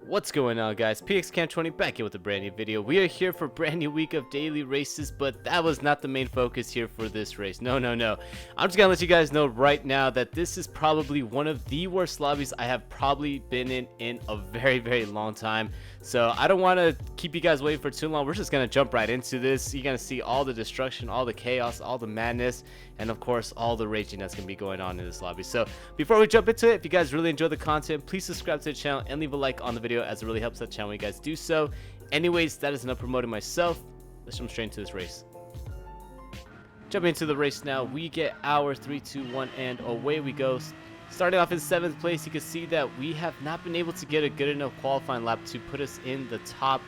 What's going on, guys? PXCam20 back here with a brand new video. We are here for a brand new week of daily races, but that was not the main focus here for this race. No. I'm just gonna let you guys know right now that this is probably one of the worst lobbies I have probably been in a very long time. So I don't want to keep you guys waiting for too long. We're just gonna jump right into this. You're gonna see all the destruction, all the chaos, all the madness, and of course all the raging that's gonna be going on in this lobby. So before we jump into it, if you guys really enjoy the content, please subscribe to the channel and leave a like on the video, as it really helps the channel when you guys do so. Anyways, that is enough promoting myself. Let's jump straight into this race. Jumping into the race now, we get our 3, 2, 1, and away we go. Starting off in 7th place, you can see that we have not been able to get a good enough qualifying lap to put us in the top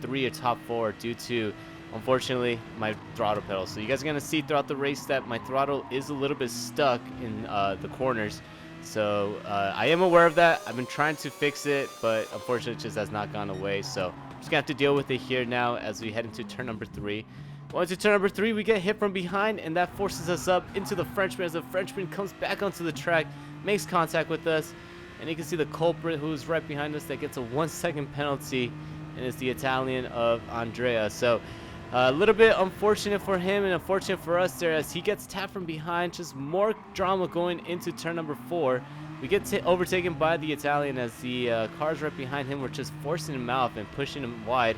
3 or top 4 due to, unfortunately, my throttle pedal. So you guys are going to see throughout the race that my throttle is a little bit stuck in the corners. So I am aware of that. I've been trying to fix it, but unfortunately it just has not gone away. So I'm just going to have to deal with it here now as we head into turn number 3. Going to turn number 3, we get hit from behind, and that forces us up into the Frenchman as the Frenchman comes back onto the track, makes contact with us, and you can see the culprit who's right behind us that gets a 1-second penalty, and it's the Italian of Andrea. So a little bit unfortunate for him and unfortunate for us there as he gets tapped from behind. Just more drama going into turn number 4. We get overtaken by the Italian as the cars right behind him were just forcing him out and pushing him wide.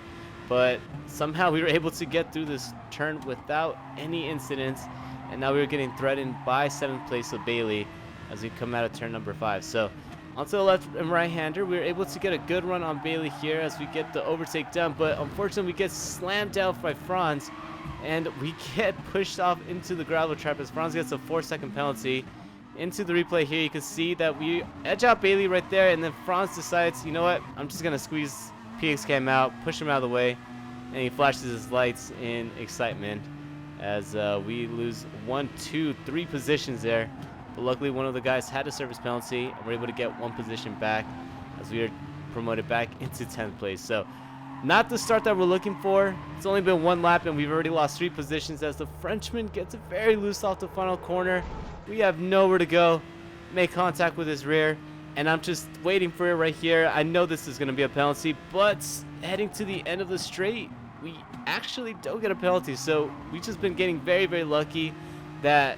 But somehow we were able to get through this turn without any incidents, and now we were getting threatened by 7th place of Bailey as we come out of turn number 5. So onto the left and right hander, we were able to get a good run on Bailey here as we get the overtake done, but unfortunately we get slammed out by Franz and we get pushed off into the gravel trap as Franz gets a 4-second penalty. Into the replay here, you can see that we edge out Bailey right there, and then Franz decides, you know what, I'm just gonna squeeze PXCam out, push him out of the way, and he flashes his lights in excitement as we lose 1, 2, 3 positions there. But luckily one of the guys had a service penalty and we're able to get 1 position back as we are promoted back into 10th place. So not the start that we're looking for. It's only been 1 lap and we've already lost 3 positions as the Frenchman gets it very loose off the final corner. We have nowhere to go, make contact with his rear, and I'm just waiting for it right here. I know this is going to be a penalty, but heading to the end of the straight, we actually don't get a penalty. So we've just been getting very lucky that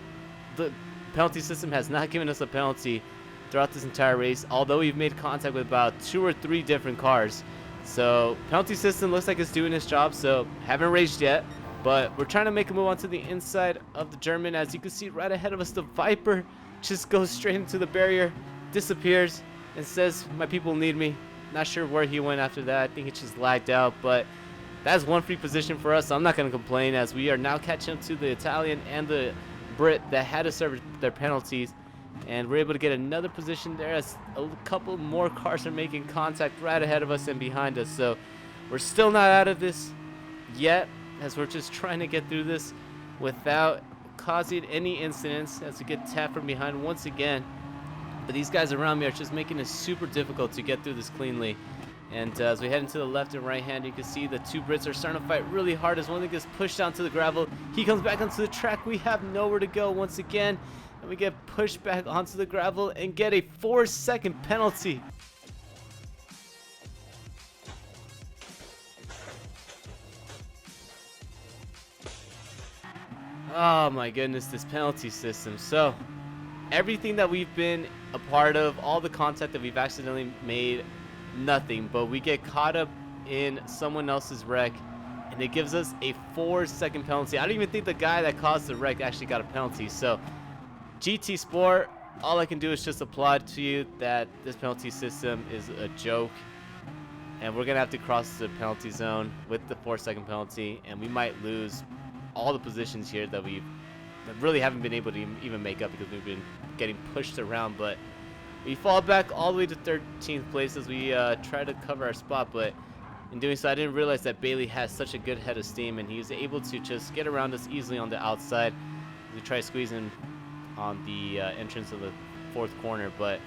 the penalty system has not given us a penalty throughout this entire race, although we've made contact with about 2 or 3 different cars. So penalty system looks like it's doing its job. So haven't raced yet, but we're trying to make a move onto the inside of the German. As you can see right ahead of us, the Viper just goes straight into the barrier, disappears, and says my people need me. Not sure where he went after that. I think it just lagged out, but that's 1 free position for us. So I'm not going to complain as we are now catching up to the Italian and the Brit that had to serve their penalties, and we're able to get another position there as a couple more cars are making contact right ahead of us and behind us. So we're still not out of this yet, as we're just trying to get through this without causing any incidents as we get tapped from behind once again. But these guys around me are just making it super difficult to get through this cleanly. And as we head into the left and right hand, you can see the 2 Brits are starting to fight really hard as one of them gets pushed down to the gravel. He comes back onto the track. We have nowhere to go once again, and we get pushed back onto the gravel and get a 4-second penalty. Oh my goodness, this penalty system. So everything that we've been a part of, all the contact that we've accidentally made, nothing, but we get caught up in someone else's wreck and it gives us a 4-second penalty. I don't even think the guy that caused the wreck actually got a penalty. So GT Sport, all I can do is just applaud to you that this penalty system is a joke, and we're gonna have to cross the penalty zone with the 4-second penalty, and we might lose all the positions here that we really haven't been able to even make up because we've been getting pushed around. But we fall back all the way to 13th place as we try to cover our spot, but in doing so I didn't realize that Bailey has such a good head of steam and he was able to just get around us easily on the outside. We try squeezing on the entrance of the 4th corner, but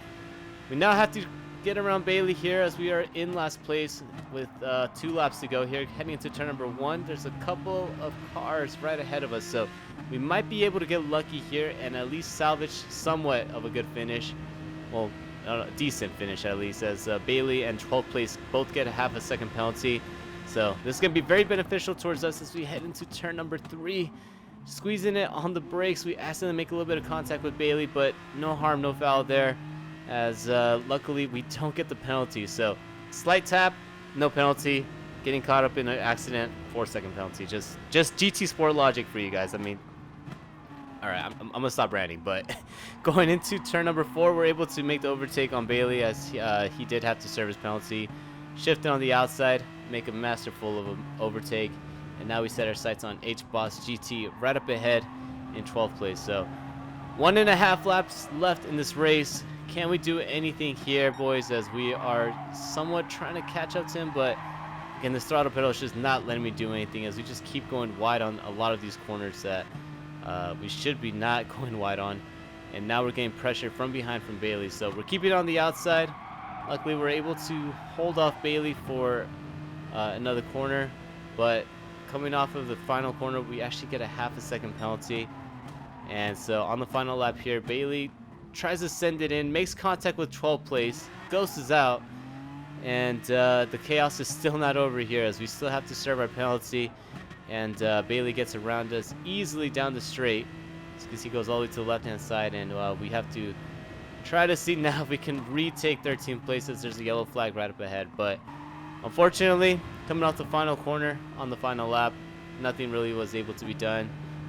we now have to get around Bailey here as we are in last place with 2 laps to go here. Heading into turn number 1, there's a couple of cars right ahead of us, so we might be able to get lucky here and at least salvage somewhat of a good finish. Well, decent finish at least, as Bailey and 12th place both get a half a second penalty. So this is going to be very beneficial towards us as we head into turn number 3. Squeezing it on the brakes, we accidentally make a little bit of contact with Bailey, but no harm, no foul there, as luckily we don't get the penalty. So slight tap, no penalty. Getting caught up in an accident, 4-second penalty. Just GT Sport logic for you guys. I mean, all right, I'm gonna stop ranting. But going into turn number 4, we're able to make the overtake on Bailey, as he did have to serve his penalty. Shifting on the outside, make a masterful of an overtake, and now we set our sights on H-Boss GT right up ahead in 12th place. So 1.5 laps left in this race. Can we do anything here, boys, as we are somewhat trying to catch up to him, but again, this throttle pedal is just not letting me do anything, as we just keep going wide on a lot of these corners that we should be not going wide on. And now we're getting pressure from behind from Bailey. So we're keeping it on the outside. Luckily, we're able to hold off Bailey for another corner. But coming off of the final corner, we actually get a half a second penalty. And so on the final lap here, Bailey tries to send it in, makes contact with 12th place, ghosts out. And the chaos is still not over here, as we still have to serve our penalty. And Bailey gets around us easily down the straight, because he goes all the way to the left hand side, and we have to try to see now if we can retake 13th place, as there's a yellow flag right up ahead. But unfortunately, coming off the final corner on the final lap, nothing really was able to be done,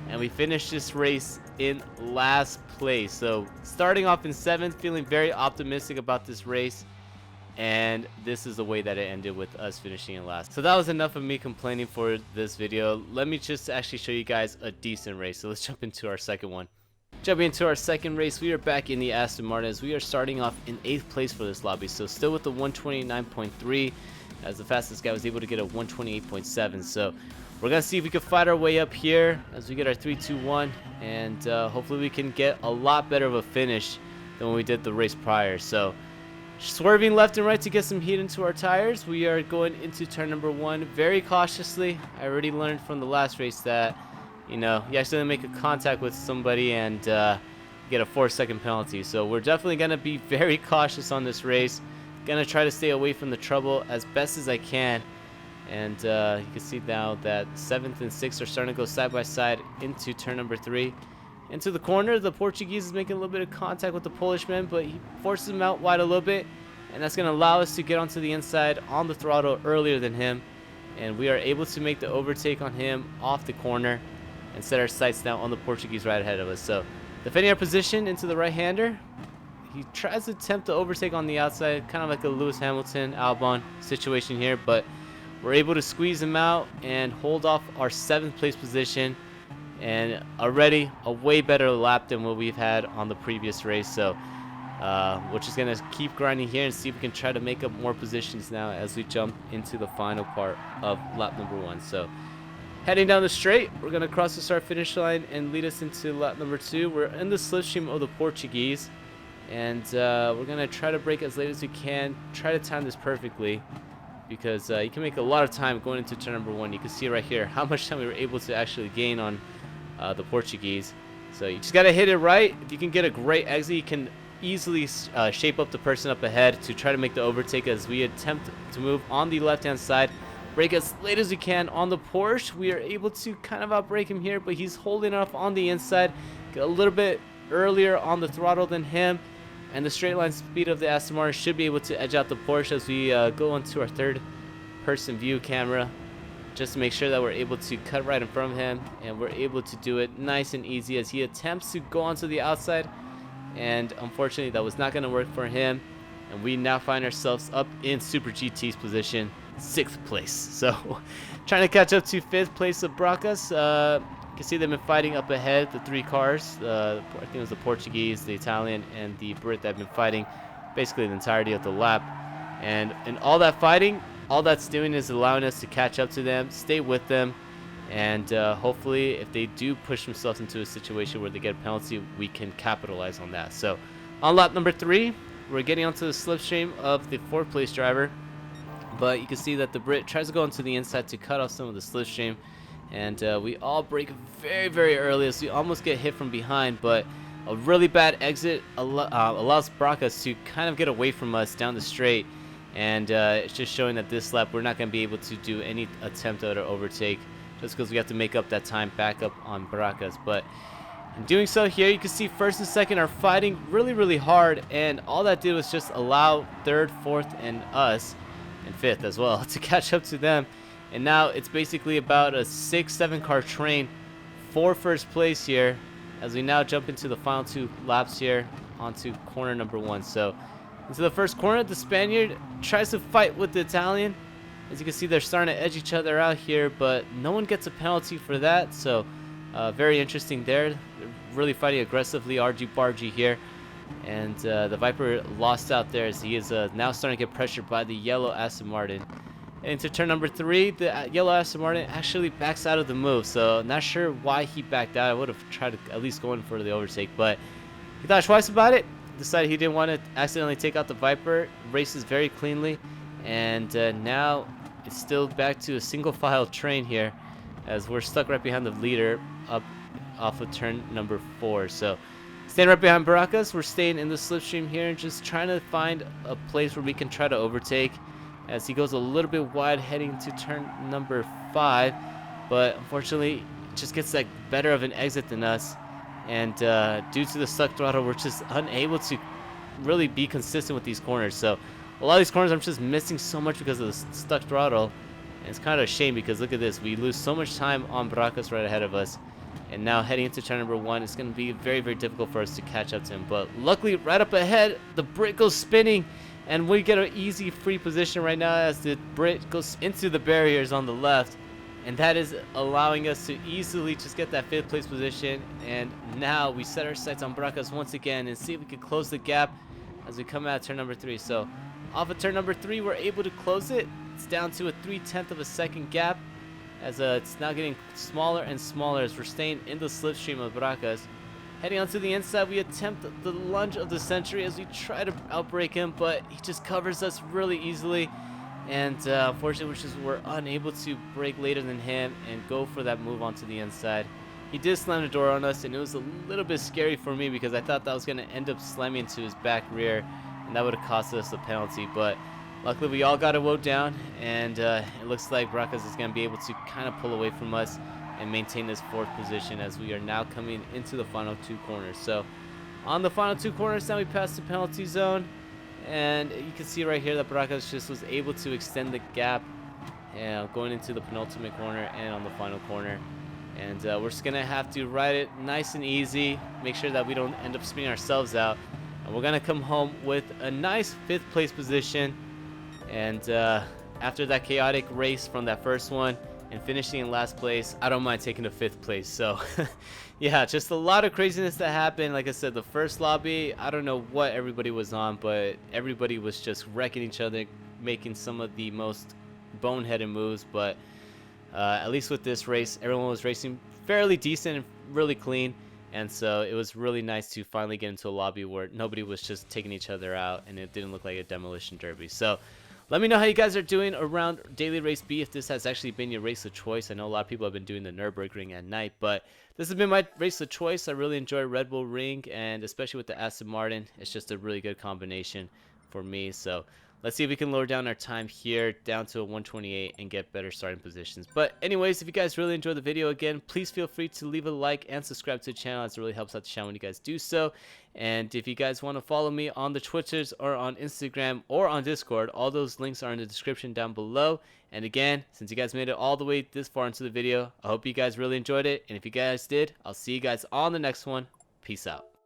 and we finished this race in last place. So starting off in 7th, feeling very optimistic about this race. And this is the way that it ended, with us finishing in last. So that was enough of me complaining for this video. Let me just actually show you guys a decent race. So let's jump into our second one. Jumping into our second race, we are back in the Aston Martin, as we are starting off in 8th place for this lobby. So still with the 129.3, as the fastest guy was able to get a 128.7. So we're going to see if we can fight our way up here as we get our 3-2-1. And hopefully we can get a lot better of a finish than when we did the race prior. So swerving left and right to get some heat into our tires, we are going into turn number 1 very cautiously. I already learned from the last race that, you know, you actually make a contact with somebody and get a 4-second penalty. So we're definitely going to be very cautious on this race. Going to try to stay away from the trouble as best as I can. And you can see now that 7th and 6th are starting to go side by side into turn number 3. Into the corner, the Portuguese is making a little bit of contact with the Polishman, but he forces him out wide a little bit, and that's going to allow us to get onto the inside on the throttle earlier than him, and we are able to make the overtake on him off the corner and set our sights now on the Portuguese right ahead of us. So defending our position into the right-hander, he tries to attempt to overtake on the outside, kind of like a Lewis Hamilton Albon situation here, but we're able to squeeze him out and hold off our 7th place position. And already a way better lap than what we've had on the previous race. So we're just going to keep grinding here and see if we can try to make up more positions now as we jump into the final part of lap number 1. So heading down the straight, we're going to cross the start finish line and lead us into lap number 2. We're in the slipstream of the Portuguese, and we're going to try to brake as late as we can, try to time this perfectly, because you can make a lot of time going into turn number 1. You can see right here how much time we were able to actually gain on the Portuguese. So you just got to hit it right. If you can get a great exit, you can easily shape up the person up ahead to try to make the overtake, as we attempt to move on the left hand side. Brake as late as we can on the Porsche. We are able to kind of outbrake him here, but he's holding off on the inside. Get a little bit earlier on the throttle than him, and the straight line speed of the Aston Martin should be able to edge out the Porsche as we go into our 3rd person view camera, just to make sure that we're able to cut right in front of him, and we're able to do it nice and easy as he attempts to go onto the outside, and unfortunately that was not going to work for him, and we now find ourselves up in Super GT's position, 6th place. So trying to catch up to 5th place of Bracas. You can see they've been fighting up ahead, the 3 cars. I think it was the Portuguese, the Italian, and the Brit that have been fighting basically the entirety of the lap, and in all that fighting, all that's doing is allowing us to catch up to them, stay with them, and hopefully if they do push themselves into a situation where they get a penalty, we can capitalize on that. So on lap number 3, we're getting onto the slipstream of the 4th place driver, but you can see that the Brit tries to go into the inside to cut off some of the slipstream, and we all brake very, very early as we almost get hit from behind, but A really bad exit allows Baracus to kind of get away from us down the straight, and it's just showing that this lap we're not going to be able to do any attempt at an overtake, just because we have to make up that time back up on Baracus. But in doing so here, you can see first and second are fighting really hard, and all that did was just allow third, fourth, and us, and fifth as well, to catch up to them. And now it's basically about a 6-7 car train for first place here, as we now jump into the final 2 laps here onto corner number 1. So into the first corner, the Spaniard tries to fight with the Italian. As you can see, they're starting to edge each other out here, but no one gets a penalty for that. So very interesting there. They're really fighting aggressively, argy-bargy here. And the Viper lost out there, as he is now starting to get pressured by the yellow Aston Martin. And into turn number 3, the yellow Aston Martin actually backs out of the move. So not sure why he backed out. I would have tried to at least go in for the overtake, but he thought twice about it. Decided he didn't want to accidentally take out the Viper. Races very cleanly, and now it's still back to a single file train here, as we're stuck right behind the leader up off of turn number 4. So staying right behind Baracus, we're staying in the slipstream here and just trying to find a place where we can try to overtake, as he goes a little bit wide heading to turn number 5, but unfortunately just gets that better of an exit than us. And due to the stuck throttle, we're just unable to really be consistent with these corners. So a lot of these corners I'm just missing so much because of the stuck throttle. And it's kind of a shame, because look at this. We lose so much time on Baracus right ahead of us. And now heading into turn number 1, it's going to be very difficult for us to catch up to him. But luckily, right up ahead, the Brit goes spinning. And we get an easy free position right now, as the Brit goes into the barriers on the left. And that is allowing us to easily just get that 5th place position. And now we set our sights on Baracus once again and see if we can close the gap as we come out of turn number 3. So off of turn number 3, we're able to close it. It's down to a 3/10 of a second gap, as it's now getting smaller and smaller as we're staying in the slipstream of Baracus. Heading onto the inside, we attempt the lunge of the century as we try to outbrake him, but he just covers us really easily. And unfortunately, we're unable to brake later than him and go for that move onto the inside. He did slam the door on us, and it was a little bit scary for me, because I thought that was going to end up slamming into his back rear, and that would have cost us a penalty. But luckily, we all got a woe down, and it looks like Baracus is going to be able to kind of pull away from us and maintain this 4th position, as we are now coming into the final 2 corners. So on the final 2 corners, now we pass the penalty zone. And you can see right here that Baracus just was able to extend the gap, going into the penultimate corner and on the final corner. And we're just going to have to ride it nice and easy, make sure that we don't end up spinning ourselves out. And we're going to come home with a nice 5th place position. And after that chaotic race from that first one and finishing in last place, I don't mind taking the 5th place. So yeah, just a lot of craziness that happened. Like I said, the first lobby, I don't know what everybody was on, but everybody was just wrecking each other, making some of the most boneheaded moves. But at least with this race, everyone was racing fairly decent and really clean. And so it was really nice to finally get into a lobby where nobody was just taking each other out, and it didn't look like a demolition derby. So let me know how you guys are doing around Daily Race B, if this has actually been your race of choice. I know a lot of people have been doing the Nürburgring at night, but this has been my race of choice. I really enjoy Red Bull Ring, and especially with the Aston Martin, it's just a really good combination for me. So let's see if we can lower down our time here down to a 128 and get better starting positions. But anyways, if you guys really enjoyed the video, again, please feel free to leave a like and subscribe to the channel, as it really helps out the channel when you guys do so. And if you guys want to follow me on the Twitters or on Instagram or on Discord, all those links are in the description down below. And again, since you guys made it all the way this far into the video, I hope you guys really enjoyed it. And if you guys did, I'll see you guys on the next one. Peace out.